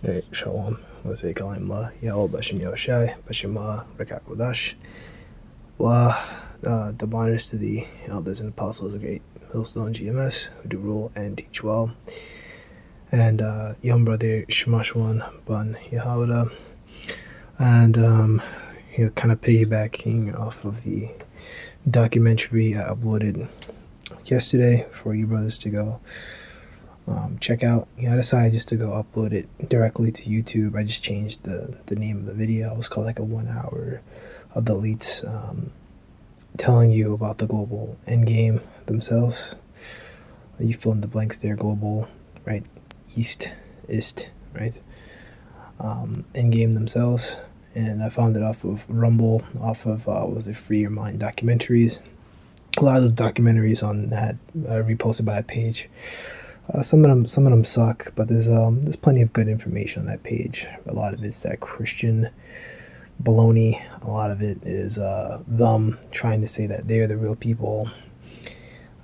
Hey, Shalom. Wasikalim la Yahweh Bashim Yoshai, Bashim Rekakodash. Wa the honors to the elders and apostles of Great Millstone GMS who do rule and teach well. And young brother Shemashwan Bun Yehuda. And kind of piggybacking off of the documentary I uploaded yesterday for you brothers to go check out. I decided just to go upload it directly to YouTube. I just changed the name of the video. It was called like a 1 hour of the elites telling you about the global endgame themselves. You fill in the blanks there. Global, right? East, right? Endgame themselves. And I found it off of Rumble, off of was it Free Your Mind documentaries. A lot of those documentaries on that reposted by that page. Some of them suck, but there's plenty of good information on that page. A lot of it's that Christian baloney. A lot of it is them trying to say that they're the real people.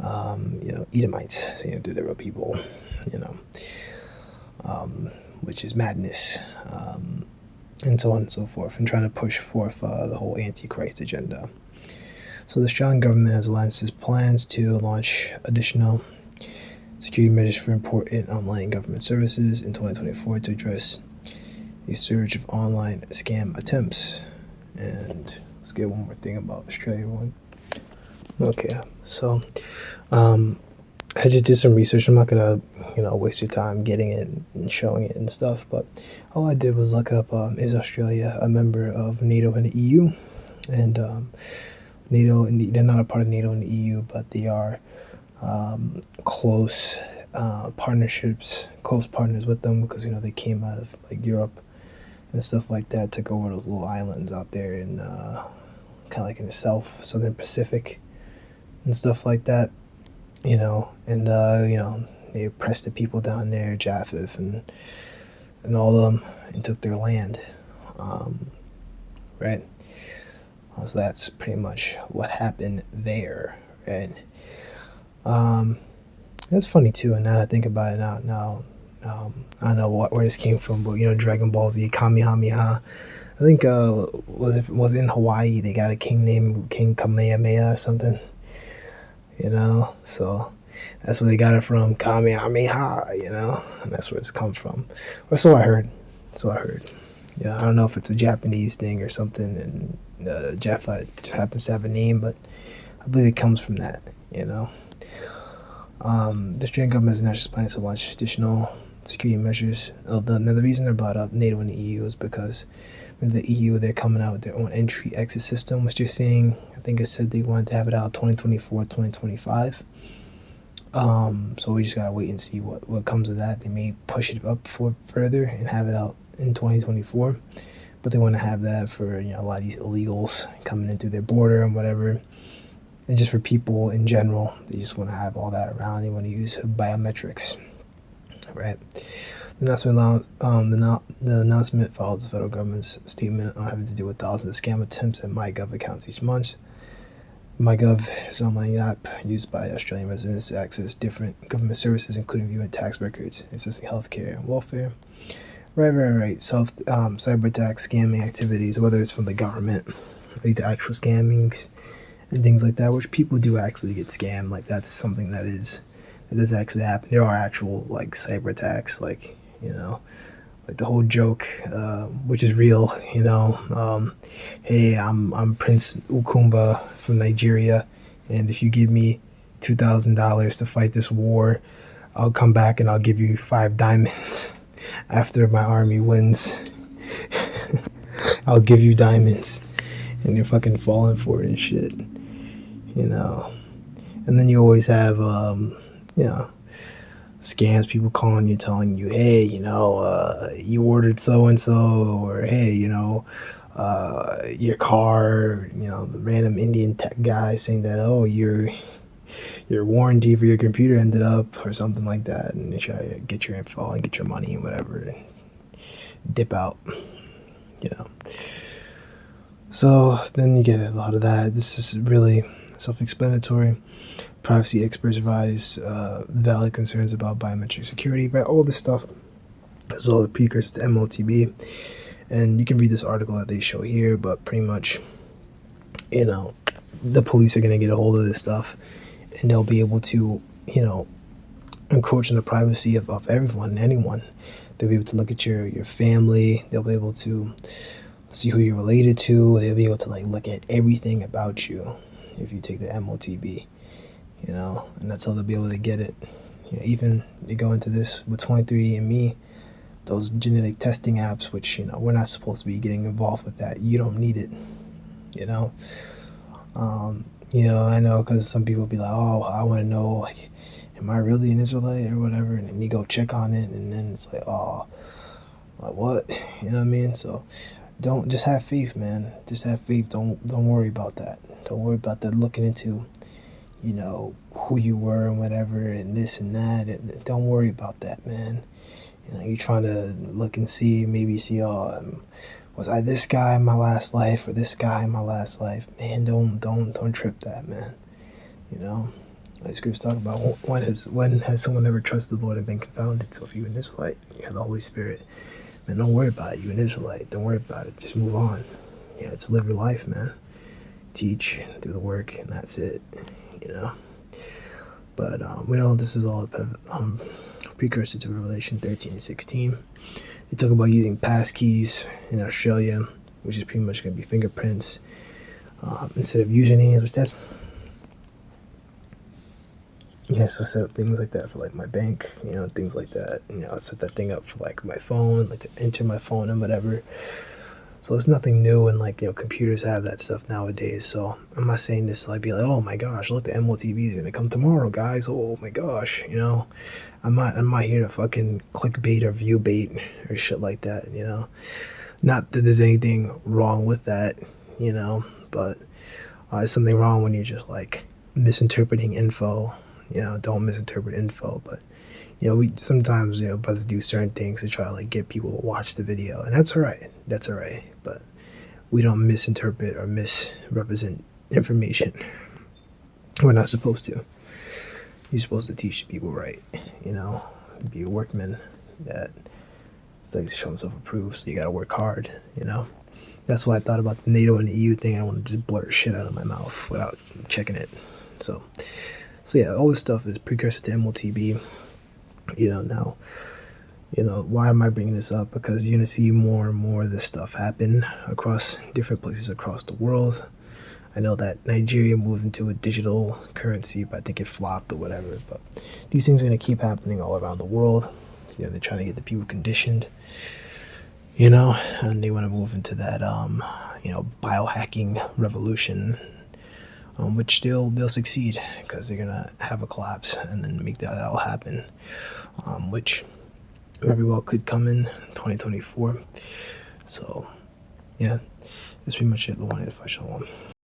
Edomites saying they're the real people. Which is madness, and so on and so forth, and trying to push forth the whole Antichrist agenda. So the Australian government has announced its plans to launch additional security measures for important online government services in 2024 to address a surge of online scam attempts. And let's get one more thing about Australia. Okay, so I just did some research. I'm not gonna, waste your time getting it and showing it and stuff. But all I did was look up: is Australia a member of NATO and the EU? And NATO, they're not a part of NATO and the EU, but they are close partners with them, because they came out of like Europe and stuff like that, took over those little islands out there in kind of like in the southern Pacific and stuff like that, and they oppressed the people down there, Japheth and all of them, and took their land, right? So that's pretty much what happened there, right? That's funny too, and now that I think about it now, I don't know where this came from, but Dragon Ball Z, Kamehameha. I think was it in Hawaii? They got a king named King Kamehameha or something. So that's where they got it from, Kamehameha. And that's where it's come from. Or so I heard. I don't know if it's a Japanese thing or something, and Jaffa just happens to have a name, but I believe it comes from that. The Australian government is now just planning to launch additional security measures. The reason they're brought up NATO and the EU is because with the EU, they're coming out with their own entry-exit system, which they're saying, I think it said they wanted to have it out 2024, 2025. So we just gotta wait and see what comes of that. They may push it up further and have it out in 2024, but they want to have that for a lot of these illegals coming in through their border and whatever. And just for people in general, they just want to have all that around. They want to use biometrics, right? The announcement follows the federal government's statement on having to deal with thousands of scam attempts at MyGov accounts each month. MyGov is an online app used by Australian residents to access different government services, including viewing tax records, accessing healthcare and welfare. Right. Cyber attacks, scamming activities, whether it's from the government, or these actual scammings and things like that, which people do actually get scammed. Like that's something that does actually happen. There are actual like cyber attacks, like like the whole joke, which is real. Hey, I'm Prince Ukumba from Nigeria, and if you give me $2,000 to fight this war, I'll come back and I'll give you 5 diamonds. After my army wins, I'll give you diamonds, and you're fucking falling for it and shit. And then you always have scams, people calling you, telling you, hey, you ordered so and so, or hey, your car, the random Indian tech guy saying that, oh, your warranty for your computer ended up, or something like that, and they try to get your info and get your money and whatever, and dip out. So then you get a lot of that. This is really self-explanatory. Privacy experts advise valid concerns about biometric security, right? All this stuff as well as the precursor to motb. And you can read this article that they show here, but pretty much, the police are going to get a hold of this stuff, and they'll be able to, encroach on the privacy of everyone and anyone. They'll be able to look at your family. They'll be able to see who you're related to. They'll be able to look at everything about you if you take the motb, and that's how they'll be able to get it. Even you go into this with 23andMe, those genetic testing apps, which we're not supposed to be getting involved with that. You don't need it. I know, because some people be like, oh, I want to know, am I really an Israelite or whatever, and then you go check on it, and then it's like, oh, like what? You know what I mean? So don't, just have faith, man. Just have faith. Don't worry about that. Don't worry about that looking into, who you were and whatever and this and that. Don't worry about that, man. You're trying to look and see, maybe see, was I this guy in my last life or this guy in my last life? Man, don't trip that, man. Like Scriptures talk about, when has someone ever trusted the Lord and been confounded? So if you're an Israelite, you have the Holy Spirit, man, don't worry about it. You're an Israelite. Don't worry about it. Just move on. Just live your life, man. Teach, do the work, and that's it. But we know this is all a precursor to Revelation 13 and 16. They talk about using passkeys in Australia, which is pretty much going to be fingerprints instead of usernames. Which that's so I set up things like that for my bank, things like that. I set that thing up for my phone, to enter my phone and whatever. So it's nothing new, and computers have that stuff nowadays. So I'm not saying this to be like, oh my gosh, look, the motb is gonna come tomorrow, guys. Oh my gosh, I'm not here to fucking clickbait or view bait or shit like that. Not that there's anything wrong with that, but it's something wrong when you're just misinterpreting info. Don't misinterpret info, but we sometimes brothers do certain things to try to get people to watch the video, and that's all right. But we don't misinterpret or misrepresent information. We're not supposed to. You're supposed to teach people right. Be a workman that show himself approved. So you got to work hard. That's why I thought about the NATO and the EU thing. I want to just blurt shit out of my mouth without checking it. So yeah, all this stuff is precursor to motb. Now, why am I bringing this up? Because you're going to see more and more of this stuff happen across different places across the world. I know that Nigeria moved into a digital currency, but I think it flopped or whatever. But these things are going to keep happening all around the world. They're trying to get the people conditioned, and they want to move into that, biohacking revolution, which they'll succeed, because they're going to have a collapse and then make that all happen, which very well could come in 2024. So, yeah, that's pretty much it. The one 185 Shalom.